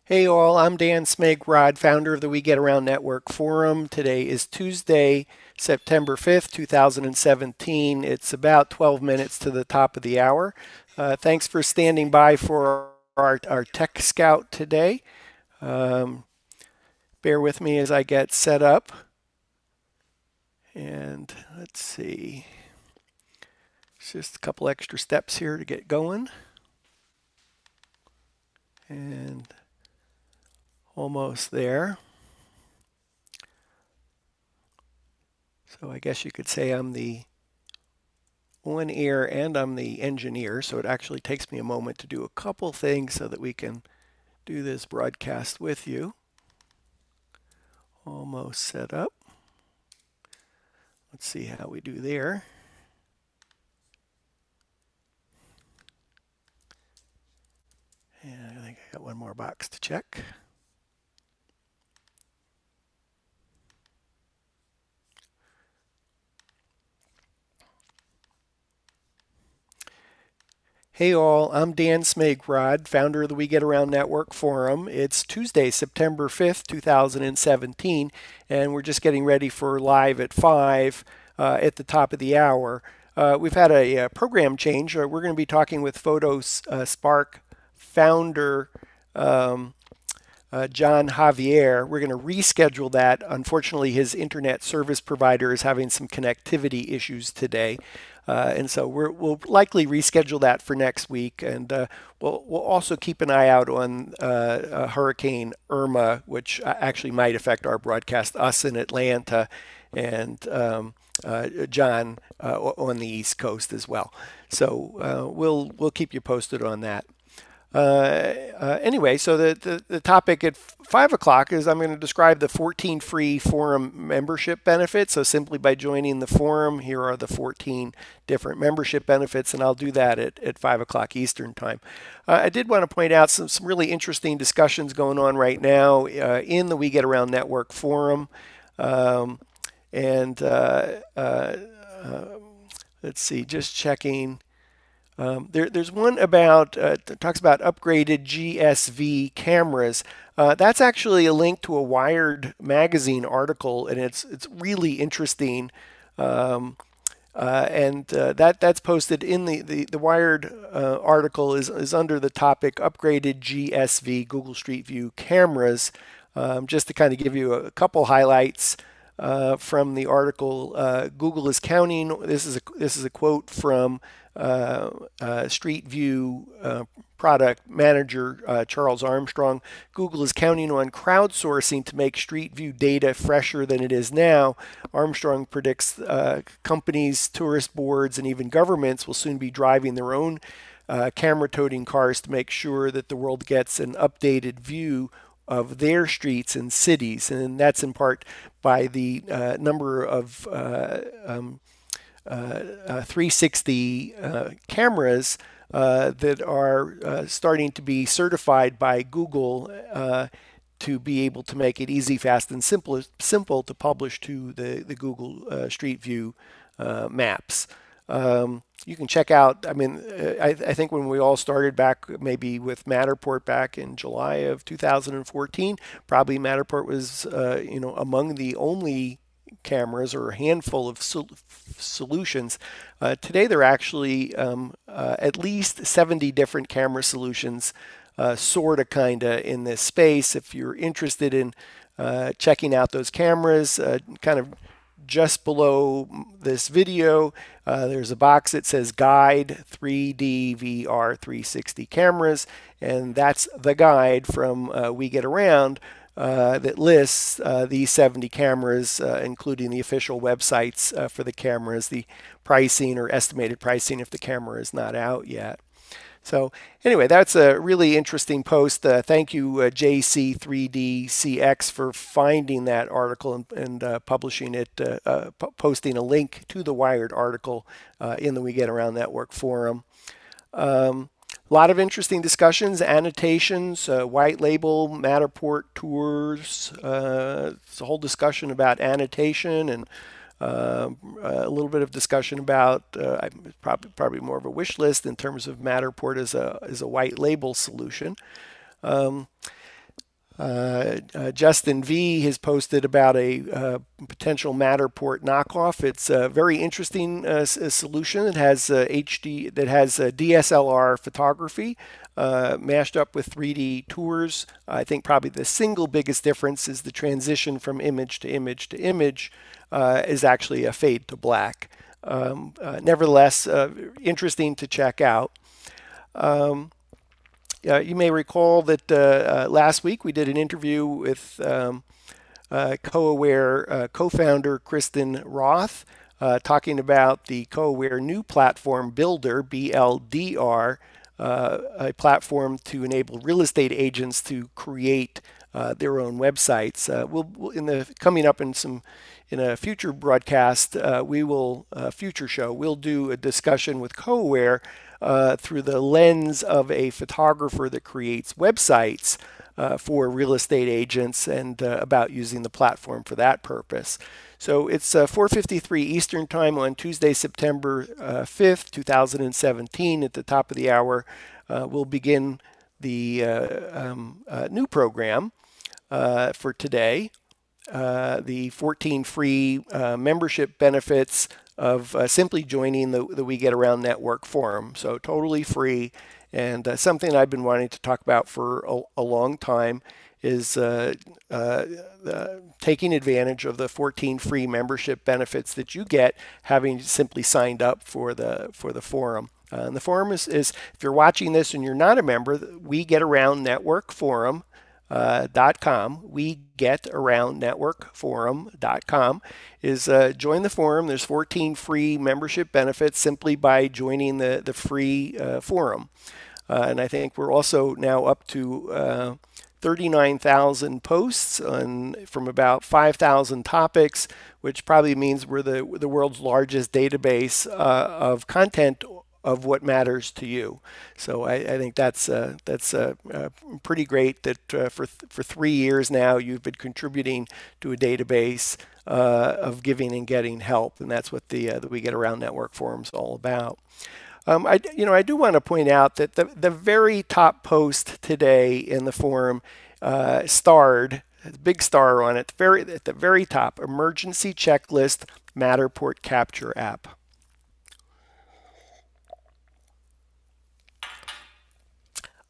Hey all, I'm Dan Smigrod, founder of the We Get Around Network Forum. Today is Tuesday, September 5th, 2017. It's about 12 minutes to the top of the hour. Thanks for standing by for our Tech Scout today. Um, Bear with me as I get set up. And let's see, it's just a couple extra steps here to get going. And almost there. So I guess you could say I'm the one ear and I'm the engineer, so it actually takes me a moment to do a couple things so that we can do this broadcast with you. Almost set up. Let's see how we do there. And I think I got one more box to check. Hey all, I'm Dan Smigrod, founder of the We Get Around Network Forum. It's Tuesday, September 5th, 2017, and we're just getting ready for live at 5 at the top of the hour. We've had a program change. We're going to be talking with Photos Spark founder John Javier. We're going to reschedule that. Unfortunately, his internet service provider is having some connectivity issues today. And so we'll likely reschedule that for next week. And we'll also keep an eye out on Hurricane Irma, which actually might affect our broadcast, us in Atlanta and John on the East Coast as well. So we'll keep you posted on that. Anyway, so the topic at 5 o'clock is I'm going to describe the 14 free forum membership benefits. So simply by joining the forum, here are the 14 different membership benefits, and I'll do that at 5 o'clock Eastern time. I did want to point out some really interesting discussions going on right now in the We Get Around Network forum. And let's see, just checking. There's one about talks about upgraded GSV cameras. That's actually a link to a Wired magazine article, and it's really interesting. That's posted in the Wired article is under the topic upgraded GSV Google Street View cameras. Just to kind of give you a couple highlights. From the article, Google is counting. This is a quote from Street View product manager Charles Armstrong. Google is counting on crowdsourcing to make Street View data fresher than it is now. Armstrong predicts companies, tourist boards, and even governments will soon be driving their own camera-toting cars to make sure that the world gets an updated view of their streets and cities, and that's in part by the number of 360 cameras that are starting to be certified by Google to be able to make it easy, fast, and simple to publish to the Google Street View maps. You can check out, I think when we all started back maybe with Matterport back in July of 2014, probably Matterport was, among the only cameras or a handful of solutions. Today there are actually at least 70 different camera solutions, sort of kind of in this space. If you're interested in checking out those cameras, kind of just below this video, there's a box that says Guide 3D VR 360 Cameras, and that's the guide from We Get Around that lists these 70 cameras, including the official websites for the cameras, the pricing or estimated pricing if the camera is not out yet. So anyway, that's a really interesting post. Thank you, JC3DCX, for finding that article and publishing it, posting a link to the Wired article in the We Get Around Network forum. A lot of interesting discussions, annotations, white label, Matterport tours. It's a whole discussion about annotation and a little bit of discussion about probably more of a wish list in terms of Matterport as a white label solution. Justin V has posted about a potential Matterport knockoff. It's a very interesting solution. It has DSLR photography mashed up with 3D tours. I think probably the single biggest difference is the transition from image to image to image is actually a fade to black. Nevertheless, interesting to check out. You may recall that last week we did an interview with CoAware co-founder Kristen Roth, talking about the CoAware new platform Builder, BLDR, a platform to enable real estate agents to create their own websites. Coming up in a future broadcast, future show, we'll do a discussion with CoAware through the lens of a photographer that creates websites for real estate agents and about using the platform for that purpose. So it's 4:53 Eastern Time on Tuesday, September 5th, 2017. At the top of the hour, we'll begin the new program for today. The 14 free membership benefits of simply joining the WGAN Network Forum. So totally free, and something I've been wanting to talk about for a long time is taking advantage of the 14 free membership benefits that you get having simply signed up for the forum. And the forum is, if you're watching this and you're not a member, WGAN Network Forum. .com, WGETAroundNetworkForum.com is join the forum. There's 14 free membership benefits simply by joining the free forum. And I think we're also now up to 39,000 posts from about 5,000 topics, which probably means we're the world's largest database of content of what matters to you. So I think that's pretty great that for 3 years now you've been contributing to a database of giving and getting help, and that's what the WGAN Around Network Forum is all about. I do want to point out that the very top post today in the forum starred, a big star on it, at the very top, Emergency Checklist Matterport Capture App.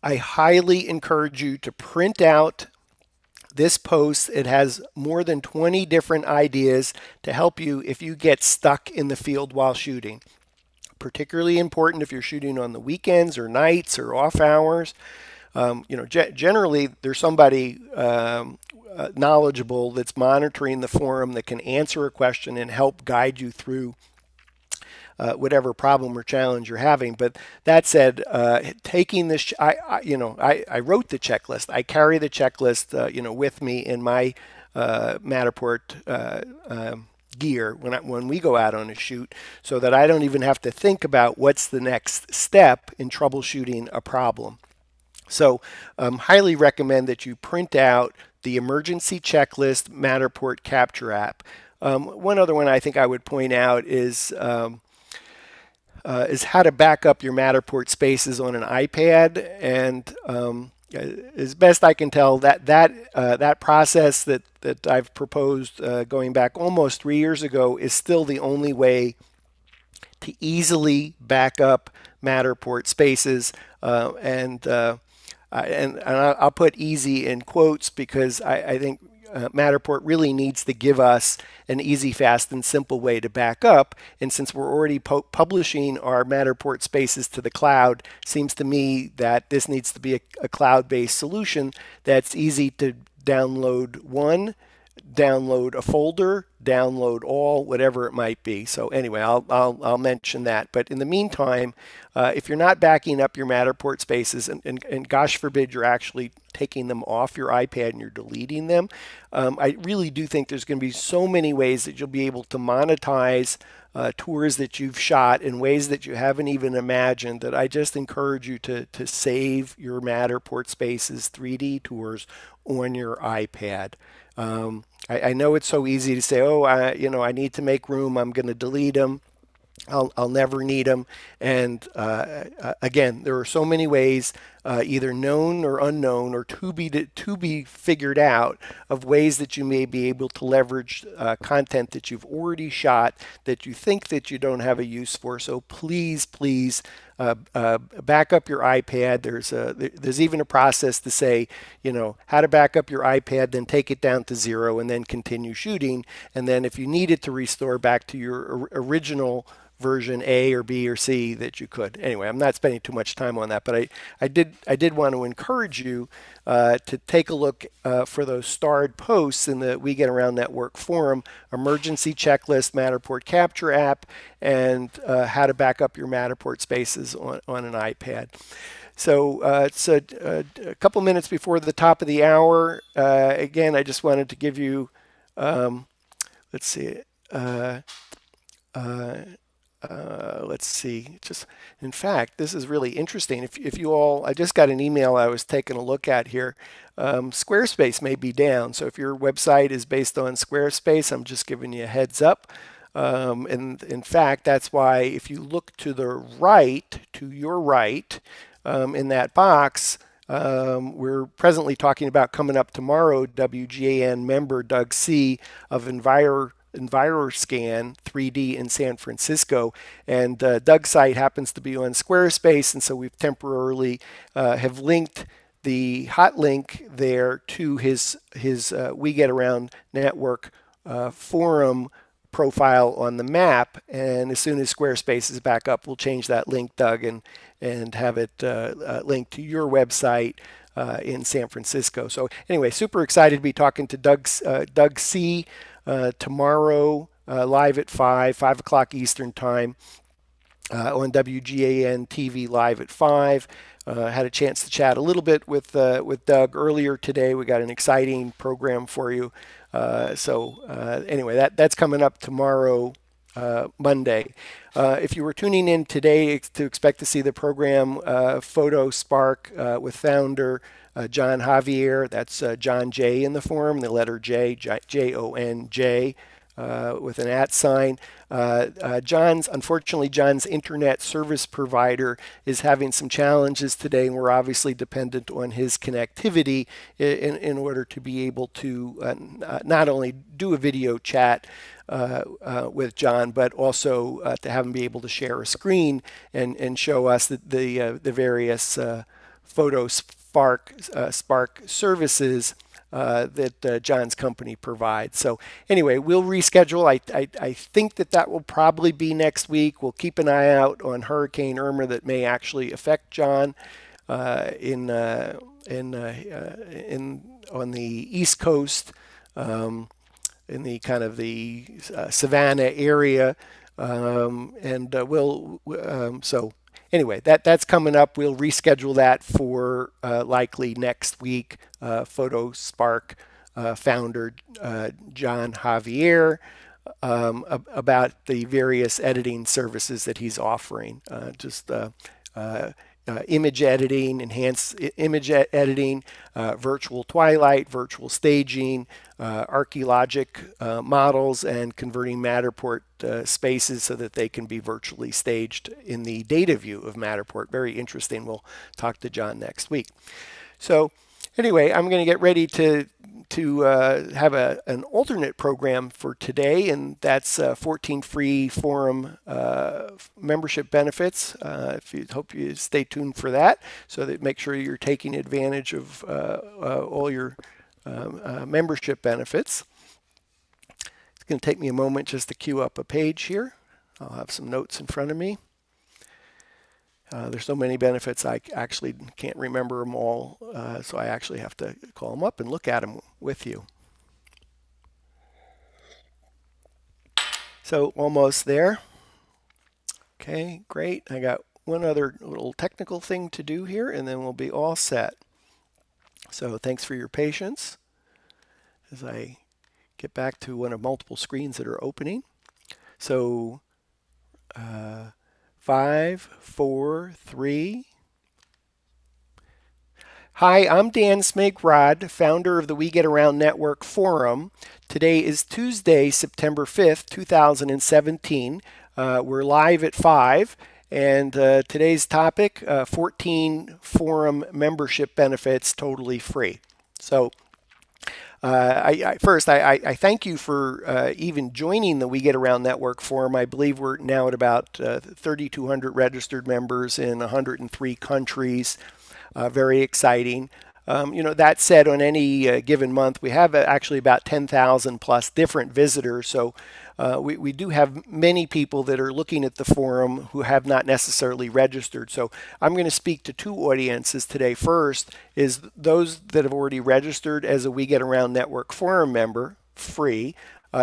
I highly encourage you to print out this post. It has more than 20 different ideas to help you if you get stuck in the field while shooting. Particularly important if you're shooting on the weekends or nights or off hours. Generally there's somebody knowledgeable that's monitoring the forum that can answer a question and help guide you through whatever problem or challenge you're having. But that said, taking this, I wrote the checklist. I carry the checklist, with me in my Matterport gear when we go out on a shoot, so that I don't even have to think about what's the next step in troubleshooting a problem. So highly recommend that you print out the Emergency Checklist Matterport Capture app. One other one I think I would point out is how to back up your Matterport spaces on an iPad, and as best I can tell, that process that I've proposed going back almost 3 years ago is still the only way to easily back up Matterport spaces, and I'll put easy in quotes because I think Matterport really needs to give us an easy, fast, and simple way to back up. And since we're already publishing our Matterport spaces to the cloud, seems to me that this needs to be a cloud-based solution that's easy to download download a folder, download all, whatever it might be. So anyway, I'll mention that. But in the meantime, if you're not backing up your Matterport spaces, and gosh forbid you're actually taking them off your iPad and you're deleting them, I really do think there's going to be so many ways that you'll be able to monetize tours that you've shot in ways that you haven't even imagined, that I just encourage you to save your Matterport spaces 3D tours on your iPad. I know it's so easy to say, oh, I need to make room, I'm going to delete them. I'll never need them. And again, there are so many ways, either known or unknown, or to be figured out, of ways that you may be able to leverage content that you've already shot that you think that you don't have a use for. So please, please. Back up your iPad. There's even a process to say, how to back up your iPad, then take it down to 0, and then continue shooting. And then if you needed to restore back to your original version A or B or C, that you could. Anyway, I'm not spending too much time on that, but I did want to encourage you to take a look for those starred posts in the We Get Around Network forum: emergency checklist, Matterport capture app, and how to back up your Matterport spaces on an iPad. So it's a couple minutes before the top of the hour. Again, I just wanted to give you, let's see. Let's see. Just in fact, this is really interesting. If you all, I just got an email I was taking a look at here. Squarespace may be down. So if your website is based on Squarespace, I'm just giving you a heads up. And in fact, that's why if you look to the right, to your right, in that box, we're presently talking about coming up tomorrow, WGAN member Doug C. of EnviroScan 3D in San Francisco, and Doug's site happens to be on Squarespace, and so we've temporarily have linked the hot link there to his We Get Around Network forum profile on the map. And as soon as Squarespace is back up, we'll change that link, Doug, and have it linked to your website in San Francisco. So anyway, super excited to be talking to Doug C. Tomorrow, live at 5 o'clock Eastern Time on WGAN-TV live at 5. Had a chance to chat a little bit with Doug earlier today. We got an exciting program for you. Anyway, that's coming up tomorrow, Monday. If you were tuning in today to expect to see the program Photo Spark with founder John Javier, that's John J in the forum, the letter J, J-O-N-J, with an @ sign. Unfortunately, John's internet service provider is having some challenges today, and we're obviously dependent on his connectivity in order to be able to not only do a video chat with John, but also to have him be able to share a screen and show us the various photo Spark services that John's company provides. So anyway, we'll reschedule. I think that will probably be next week. We'll keep an eye out on Hurricane Irma that may actually affect John on the East Coast, in the kind of the Savannah area, so anyway, that's coming up. We'll reschedule that for likely next week. Photo Spark founder John Javier, about the various editing services that he's offering. Image editing, enhanced image editing, virtual twilight, virtual staging, archaeologic models, and converting Matterport spaces so that they can be virtually staged in the data view of Matterport. Very interesting. We'll talk to John next week. So anyway, I'm going to get ready to have an alternate program for today, and that's 14 free forum membership benefits. Hope you stay tuned for that, so that make sure you're taking advantage of all your membership benefits. It's going to take me a moment just to queue up a page here. I'll have some notes in front of me. There's so many benefits I actually can't remember them all, so I actually have to call them up and look at them with you. So almost there. Okay, great. I got one other little technical thing to do here, and then we'll be all set. So thanks for your patience as I get back to one of multiple screens that are opening. So 5, 4, 3. Hi, I'm Dan Smigrod, founder of the We Get Around Network Forum. Today is Tuesday, September 5th, 2017. We're live at 5, and today's topic, 14 forum membership benefits totally free. So first, I thank you for even joining the We Get Around Network Forum. I believe we're now at about 3,200 registered members in 103 countries. Very exciting. That said, on any given month, we have actually about 10,000 plus different visitors. So we do have many people that are looking at the forum who have not necessarily registered. So I'm going to speak to two audiences today. First is those that have already registered as a We Get Around Network Forum member, free.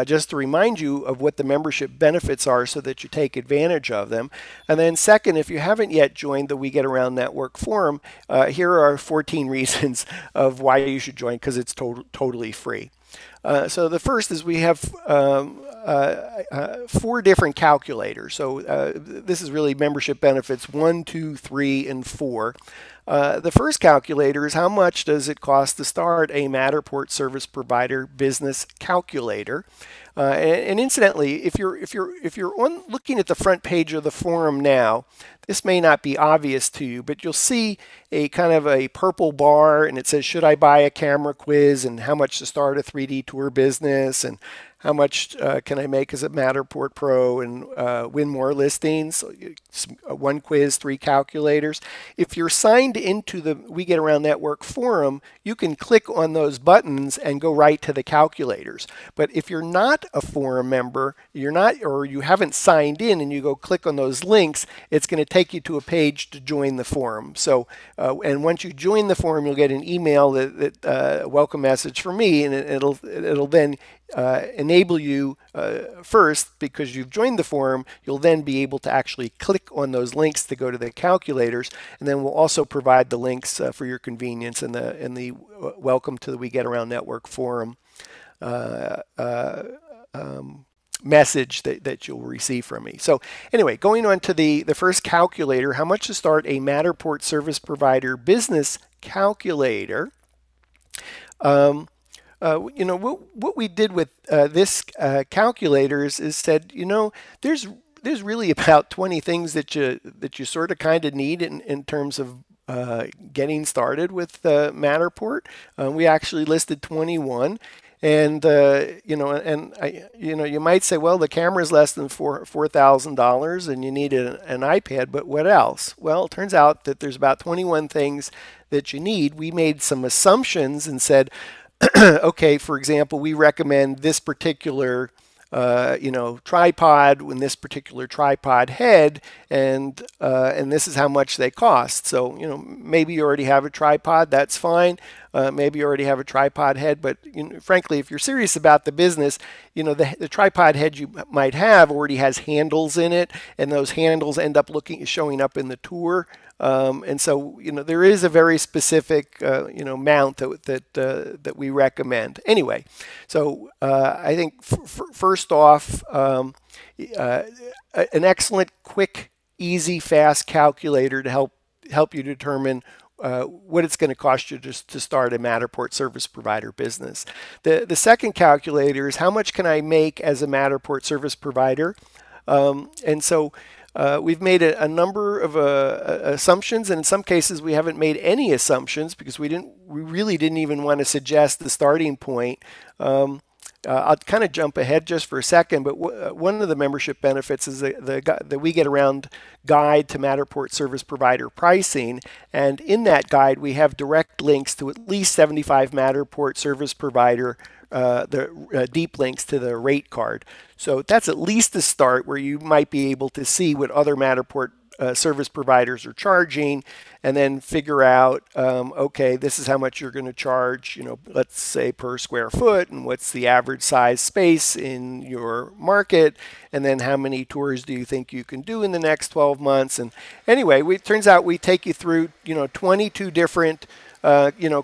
Just to remind you of what the membership benefits are so that you take advantage of them. And then second, if you haven't yet joined the We Get Around Network Forum, here are 14 reasons of why you should join, because it's totally free. So the first is we have 4 different calculators. So this is really membership benefits 1, 2, 3, and 4. The first calculator is how much does it cost to start a Matterport service provider business calculator. And incidentally, if you're looking at the front page of the forum now, this may not be obvious to you, but you'll see a kind of a purple bar, and it says, should I buy a camera quiz, and how much to start a 3D tour business, and how much can I make as a Matterport Pro and win more listings? 1 quiz, 3 calculators. If you're signed into the We Get Around Network forum, you can click on those buttons and go right to the calculators. But if you're not a forum member, or you haven't signed in, and you go click on those links, it's going to take you to a page to join the forum. So, and once you join the forum, you'll get an email that welcome message from me, and it'll then enable you first, because you've joined the forum, you'll then be able to actually click on those links to go to the calculators, and then we'll also provide the links for your convenience in the welcome to the We Get Around Network forum message that you'll receive from me. So anyway, going on to the first calculator, how much to start a Matterport service provider business calculator. What we did with this calculator is said, there's really about 20 things that you sort of kind of need in terms of getting started with Matterport. We actually listed 21. And you might say, well, the camera is less than $4,000 and you need an iPad, but what else? Well, it turns out that there's about 21 things that you need. We made some assumptions and said, okay, for example, we recommend this particular tripod and this particular tripod head, and this is how much they cost. So, maybe you already have a tripod, that's fine. Maybe you already have a tripod head, but frankly, if you're serious about the business, the tripod head you might have already has handles in it, and those handles end up showing up in the tour. And so, there is a very specific, mount that we recommend. Anyway, so I think first off, an excellent, quick, easy, fast calculator to help you determine what it's going to cost you just to start a Matterport service provider business. The second calculator is how much can I make as a Matterport service provider? And so we've made a number of assumptions, and in some cases we haven't made any assumptions because we really didn't even want to suggest the starting point. I'll kind of jump ahead just for a second, but one of the membership benefits is the We Get Around guide to Matterport service provider pricing, and in that guide we have direct links to at least 75 Matterport service provider deep links to the rate card. So that's at least a start where you might be able to see what other Matterport service providers are charging, and then figure out, okay, this is how much you're going to charge, let's say per square foot, and what's the average size space in your market, and then how many tours do you think you can do in the next 12 months. And anyway, it turns out we take you through 22 different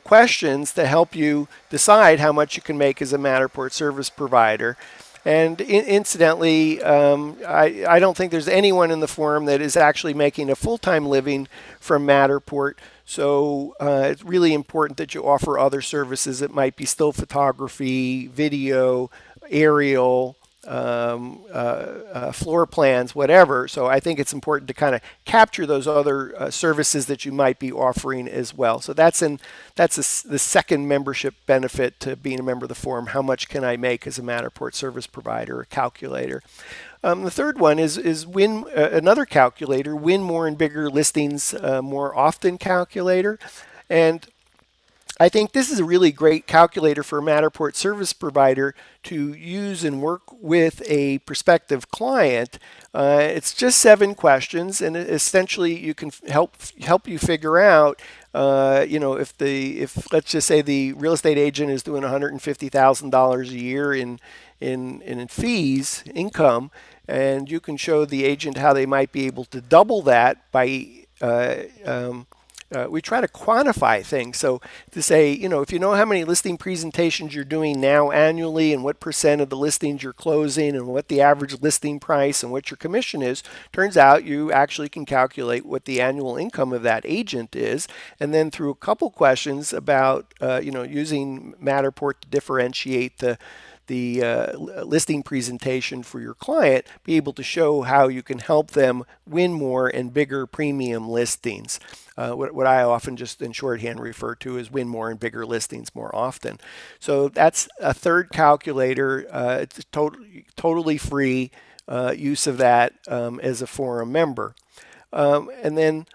questions to help you decide how much you can make as a Matterport service provider. And incidentally, I don't think there's anyone in the forum that is actually making a full-time living from Matterport. So it's really important that you offer other services. It might be still photography, video, aerial, floor plans, whatever. So I think it's important to kind of capture those other services that you might be offering as well. So the second membership benefit to being a member of the forum. How much can I make as a Matterport service provider or calculator? The third one is win another calculator, win more and bigger listings more often calculator. And I think this is a really great calculator for a Matterport service provider to use and work with a prospective client. It's just 7 questions, and essentially you can help you figure out, if let's just say the real estate agent is doing $150,000 a year in fees income, and you can show the agent how they might be able to double that by we try to quantify things. So to say, if you know how many listing presentations you're doing now annually and what percent of the listings you're closing and what the average listing price and what your commission is, turns out you actually can calculate what the annual income of that agent is. And then through a couple questions about, using Matterport to differentiate the listing presentation for your client, be able to show how you can help them win more and bigger premium listings. What I often just in shorthand refer to as win more and bigger listings more often. So that's a third calculator. It's totally free use of that as a forum member. And then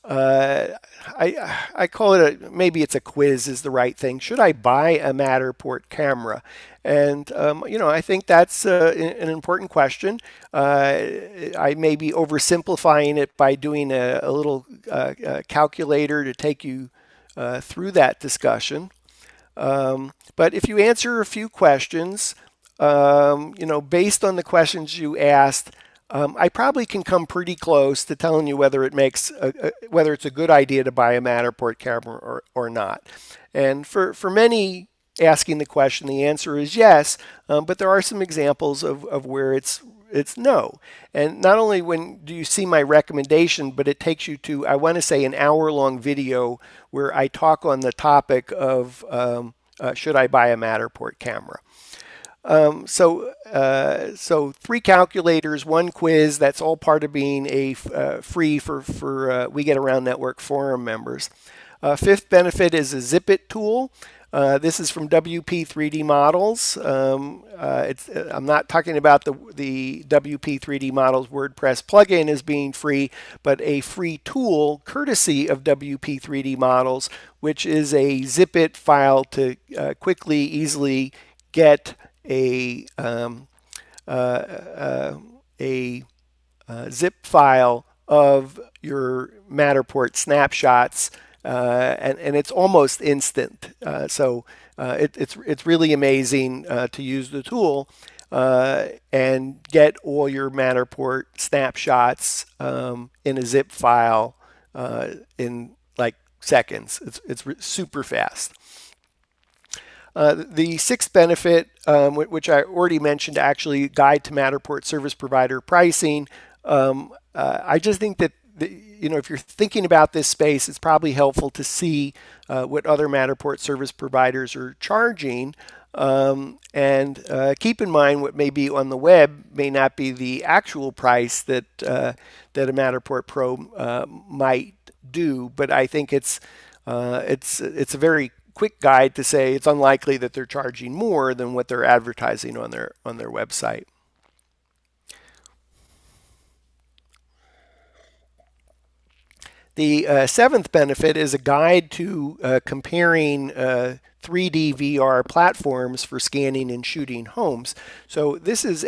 I call it maybe it's a quiz is the right thing. Should I buy a Matterport camera? And I think that's an important question. I may be oversimplifying it by doing a little calculator to take you through that discussion. But if you answer a few questions, based on the questions you asked, I probably can come pretty close to telling you whether whether it's a good idea to buy a Matterport camera or not. And for many asking the question, the answer is yes, but there are some examples of where it's no. And not only when do you see my recommendation, but it takes you to, I want to say, an hour-long video where I talk on the topic of should I buy a Matterport camera. So 3 calculators, 1 quiz. That's all part of being a free for WGAN Around Network forum members. 5th benefit is a Zip It tool. This is from WP3D Models. I'm not talking about the WP3D Models WordPress plugin as being free, but a free tool courtesy of WP3D Models, which is a Zip It file to quickly, easily get a zip file of your Matterport snapshots, and it's almost instant. So it's really amazing to use the tool and get all your Matterport snapshots in a zip file in like seconds. It's super fast. The 6th benefit, which I already mentioned, actually guide to Matterport service provider pricing. I just think that if you're thinking about this space, it's probably helpful to see what other Matterport service providers are charging, and keep in mind what may be on the web may not be the actual price that a Matterport Pro might do. But I think it's a very quick guide to say it's unlikely that they're charging more than what they're advertising on their website. The 7th benefit is a guide to comparing 3D VR platforms for scanning and shooting homes. So this is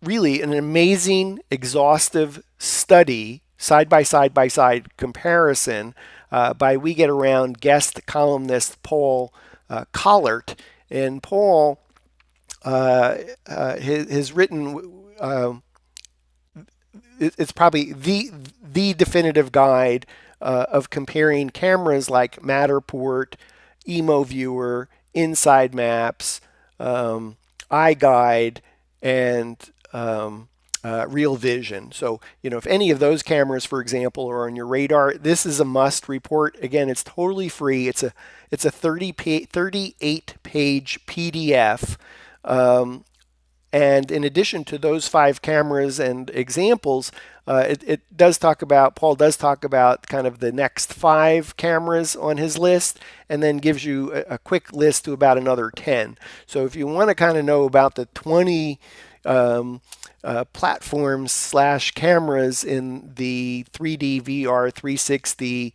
really an amazing, exhaustive study, side by side comparison by WGAN Around guest columnist Paul Collart. And Paul has written, it's probably the definitive guide of comparing cameras like Matterport, EmoViewer, Inside Maps, iGuide, and Real Vision. So, if any of those cameras, for example, are on your radar, this is a must report. Again, it's totally free. It's a 38-page PDF And in addition to those 5 cameras and examples, it does talk about, Paul does talk about kind of the next 5 cameras on his list, and then gives you a quick list to about another 10. So if you want to kind of know about the 20 platforms slash cameras in the 3D VR 360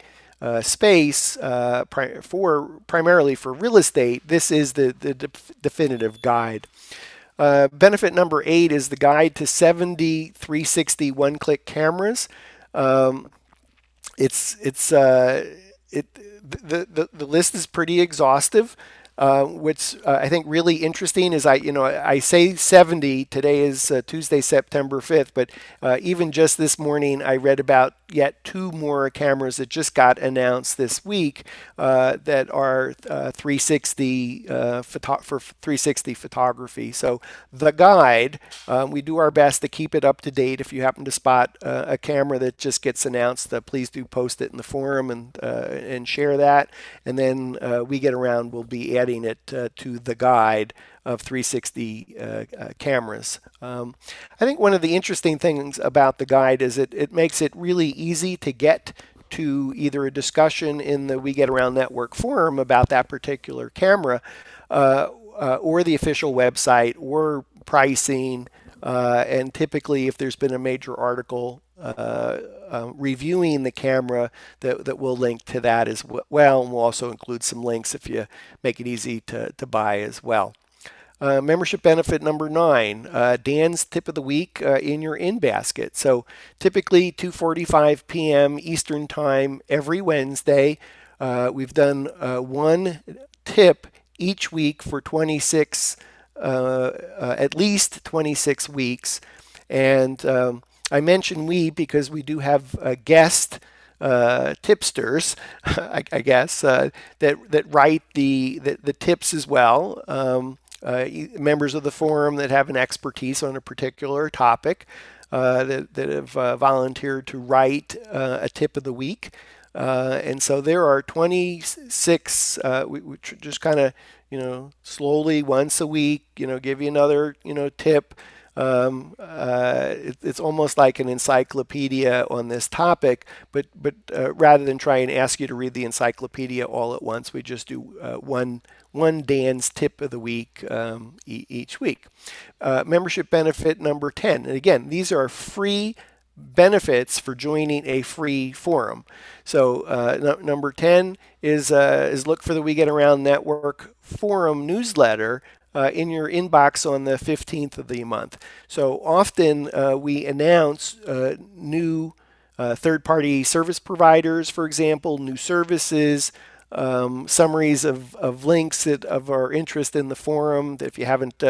space primarily for real estate, this is the definitive guide. Benefit number 8 is the guide to 70 360 one-click cameras. The list is pretty exhaustive. What's I think really interesting is I say 70. Today is Tuesday, September 5th, but even just this morning I read about yet 2 more cameras that just got announced this week that are 360 for 360 photography. So the guide, we do our best to keep it up to date. If you happen to spot a camera that just gets announced, please do post it in the forum and share that. And then we get around, we'll be adding it to the guide of 360 cameras. I think one of the interesting things about the guide is it makes it really easy to get to either a discussion in the We Get Around Network forum about that particular camera, or the official website, or pricing, and typically if there's been a major article reviewing the camera, that will link to that as well, and we'll also include some links if you make it easy to buy as well. Membership benefit number 9, Dan's tip of the week in your in basket. So typically 2:45 p.m. Eastern Time every Wednesday. We've done 1 tip each week for 26, at least 26 weeks. And I mention we because we do have guest tipsters, I guess, that write the tips as well. Members of the forum that have an expertise on a particular topic that have volunteered to write a tip of the week. And so there are 26, we just kind of, slowly once a week, give you another, tip. It's almost like an encyclopedia on this topic, but rather than try and ask you to read the encyclopedia all at once, we just do one Dan's tip of the week each week. Membership benefit number 10. And again, these are free benefits for joining a free forum. So number 10 is look for the We Get Around Network forum newsletter in your inbox on the 15th of the month. So often we announce new third-party service providers, for example, new services, summaries of links of our interest in the forum. If you haven't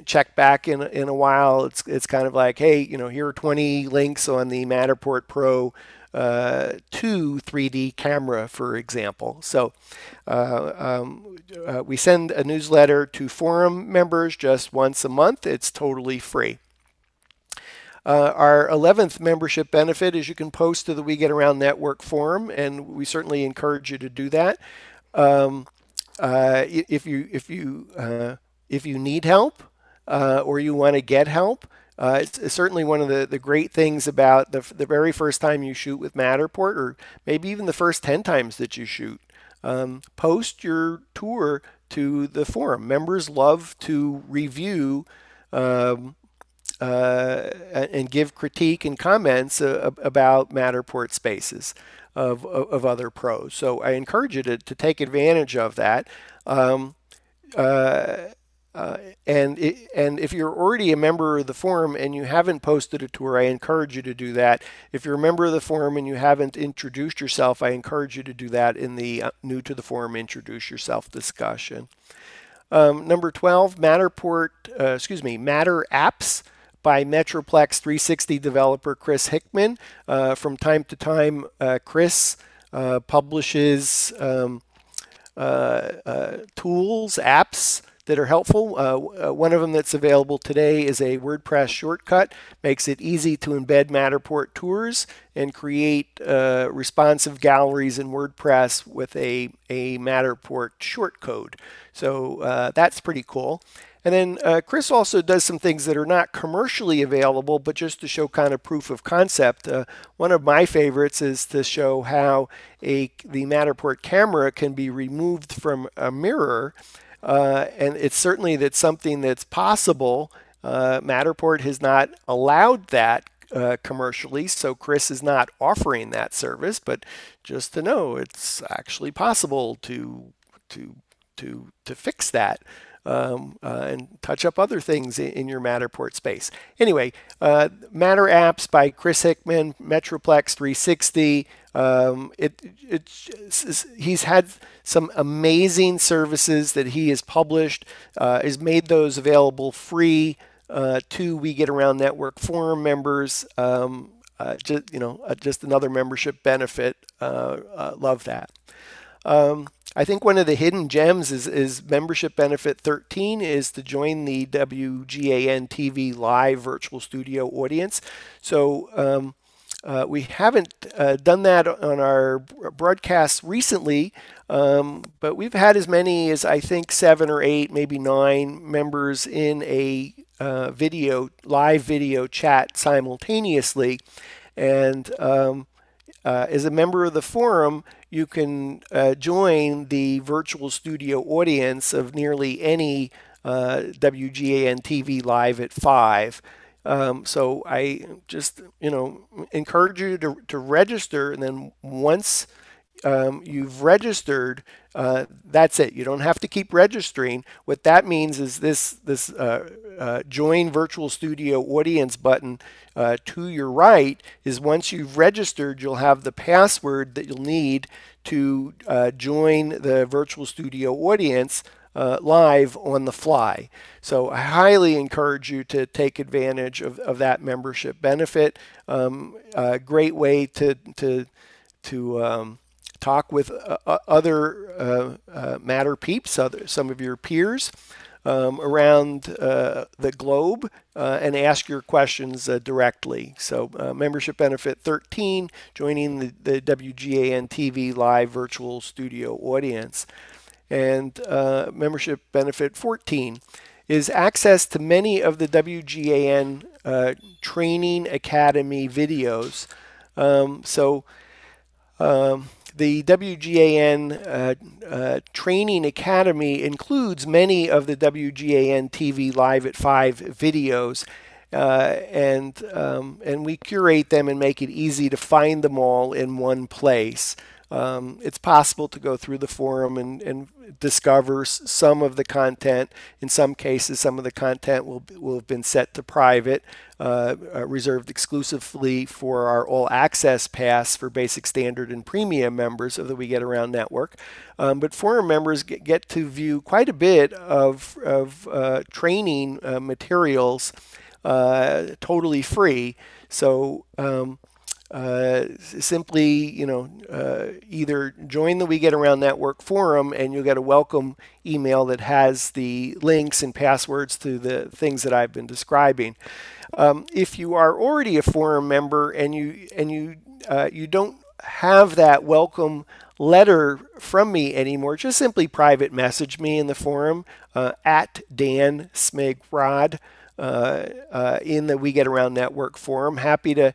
checked back in a while, it's kind of like, hey, here are 20 links on the Matterport Pro 2 3D camera, for example. So we send a newsletter to forum members just once a month. It's totally free. Our 11th membership benefit is you can post to the We Get Around Network forum, and we certainly encourage you to do that. If you need help or you want to get help, it's certainly one of the great things about the very first time you shoot with Matterport, or maybe even the first 10 times that you shoot. Post your tour to the forum. Members love to review and give critique and comments about Matterport spaces of other pros. So I encourage you to take advantage of that. And if you're already a member of the forum and you haven't posted a tour, I encourage you to do that. If you're a member of the forum and you haven't introduced yourself, I encourage you to do that in the new to the forum introduce yourself discussion. Number 12, Matter Apps by Metroplex 360 developer Chris Hickman. From time to time, Chris publishes tools, apps that are helpful. One of them that's available today is a WordPress shortcut. Makes it easy to embed Matterport tours and create responsive galleries in WordPress with a Matterport shortcode. So that's pretty cool. And then Chris also does some things that are not commercially available, but just to show kind of proof of concept. One of my favorites is to show how the Matterport camera can be removed from a mirror. And it's certainly that's something that's possible. Matterport has not allowed that commercially, so Chris is not offering that service. But just to know, it's actually possible to fix that. And touch up other things in your Matterport space. Anyway, Matter Apps by Chris Hickman, Metroplex 360. He's had some amazing services that he has published, has made those available free to We Get Around Network Forum members. Just another membership benefit. Love that. I think one of the hidden gems is membership benefit 13 is to join the WGAN-TV live virtual studio audience. So we haven't done that on our broadcasts recently, but we've had as many as I think 7 or 8, maybe 9 members in a live video chat simultaneously. And as a member of the forum, you can join the virtual studio audience of nearly any WGAN-TV live at 5. So I just encourage you to register, and then once you've registered, that's it. You don't have to keep registering. What that means is this join virtual studio audience button to your right is once you've registered, you'll have the password that you'll need to join the virtual studio audience live on the fly. So I highly encourage you to take advantage of that membership benefit. A great way to talk with other Matter peeps, some of your peers around the globe, and ask your questions directly. So membership benefit 13, joining the WGAN-TV live virtual studio audience. And membership benefit 14 is access to many of the WGAN Training Academy videos. The WGAN Training Academy includes many of the WGAN TV Live at 5 videos, and we curate them and make it easy to find them all in one place. It's possible to go through the forum and discover some of the content. In some cases, some of the content will have been set to private, reserved exclusively for our all access pass for basic, standard, and premium members of the We Get Around network. But forum members get to view quite a bit of training materials totally free. So simply, either join the We Get Around Network forum and you'll get a welcome email that has the links and passwords to the things that I've been describing. If you are already a forum member and you don't have that welcome letter from me anymore, just simply private message me in the forum at Dan Smigrod in the We Get Around Network forum. Happy to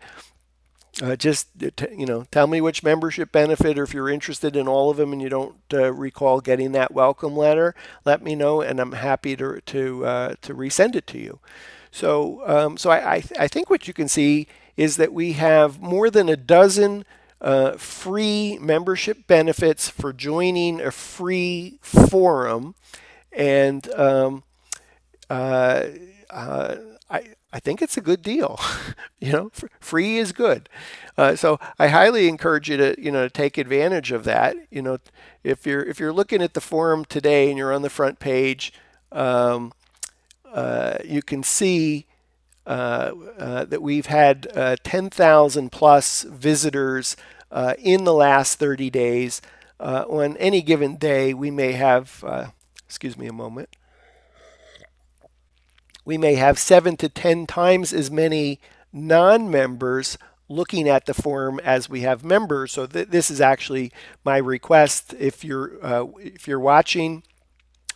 tell me which membership benefit, or if you're interested in all of them and you don't recall getting that welcome letter, let me know, and I'm happy to resend it to you. So I think what you can see is that we have more than a dozen free membership benefits for joining a free forum, and I think it's a good deal. Free is good. So I highly encourage you to take advantage of that. If you're looking at the forum today and you're on the front page, you can see that we've had 10,000 plus visitors in the last 30 days. On any given day, we may have, excuse me a moment, we may have 7 to 10 times as many non-members looking at the forum as we have members. So this is actually my request. If you're watching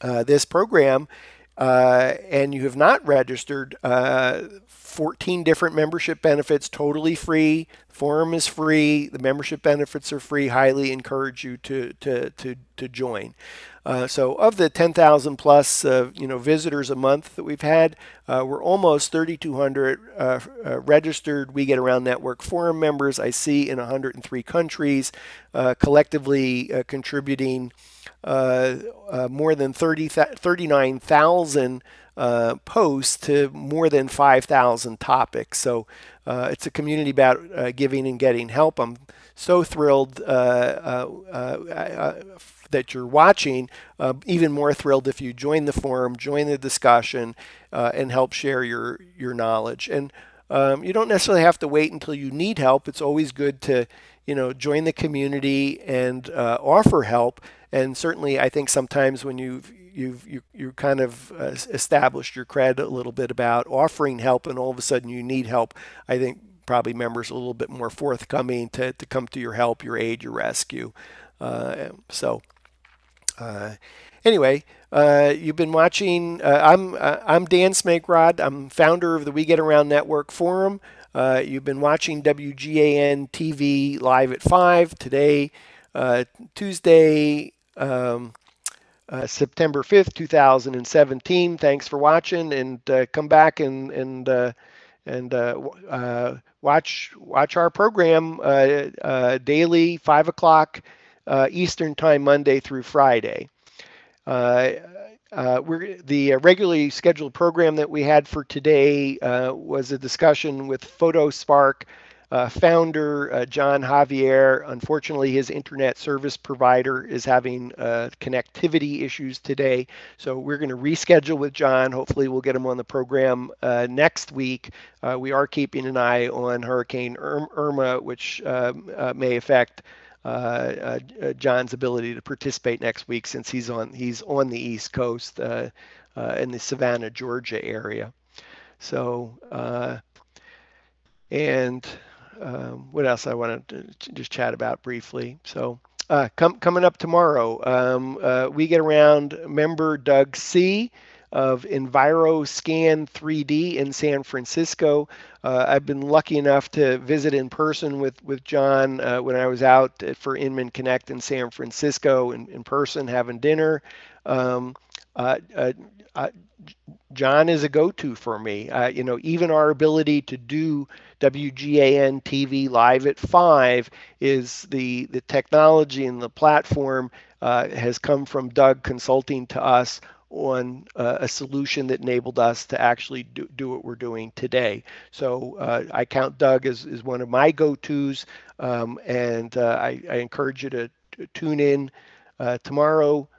this program and you have not registered, 14 different membership benefits totally free. Forum is free. The membership benefits are free. Highly encourage you to join. So of the 10,000 plus visitors a month that we've had, we're almost 3,200 registered We Get Around Network Forum members. I see in 103 countries, collectively contributing more than 39,000 posts to more than 5,000 topics. So it's a community about giving and getting help. I'm so thrilled that you're watching. Even more thrilled if you join the forum, join the discussion, and help share your knowledge. And you don't necessarily have to wait until you need help. It's always good to join the community and offer help. And certainly, I think sometimes when you kind of established your cred a little bit about offering help, and all of a sudden you need help, I think probably members are a little bit more forthcoming to come to your help, your aid, your rescue. Anyway, you've been watching. I'm Dan Smigrod. I'm founder of the We Get Around Network Forum. You've been watching WGAN TV live at 5 today, Tuesday, September 5th, 2017. Thanks for watching, and come back and watch our program daily, 5 o'clock Eastern Time, Monday through Friday. The regularly scheduled program that we had for today was a discussion with PhotoSpark founder John Javier. Unfortunately, his internet service provider is having connectivity issues today, so we're going to reschedule with John. Hopefully, we'll get him on the program next week. We are keeping an eye on Hurricane Irma, which may affect John's ability to participate next week, since he's on the East Coast in the Savannah, Georgia area. So, what else I wanted to just chat about briefly. So, coming up tomorrow, We Get Around member Doug C. of EnviroScan 3D in San Francisco. I've been lucky enough to visit in person with John when I was out for Inman Connect in San Francisco in person having dinner. John is a go-to for me. Even our ability to do WGAN-TV live at 5 is the technology and the platform has come from Doug consulting to us on a solution that enabled us to actually do what we're doing today. So I count Doug as one of my go-tos, and I encourage you to tune in tomorrow,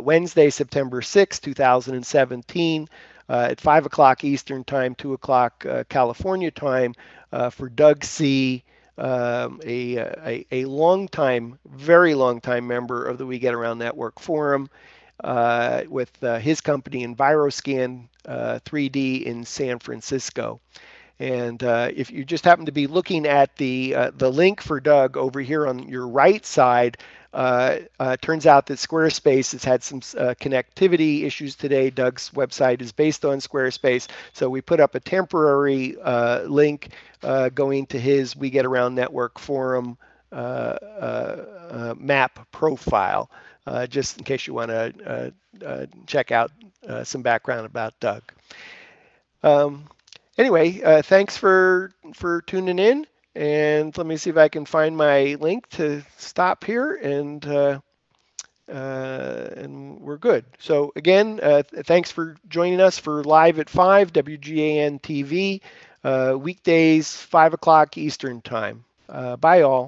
Wednesday, September 6, 2017, at 5 o'clock Eastern Time, 2 o'clock California time, for Doug C., a long-time, very long-time member of the We Get Around Network Forum, with his company EnviroScan 3D in San Francisco. And if you just happen to be looking at the link for Doug over here on your right side, turns out that Squarespace has had some connectivity issues today. Doug's website is based on Squarespace, so we put up a temporary link going to his We Get Around Network Forum map profile, just in case you want to check out some background about Doug. Anyway, thanks for tuning in, and let me see if I can find my link to stop here, and we're good. So again, thanks for joining us for Live at 5, WGAN TV, weekdays, 5 o'clock Eastern Time. Bye all.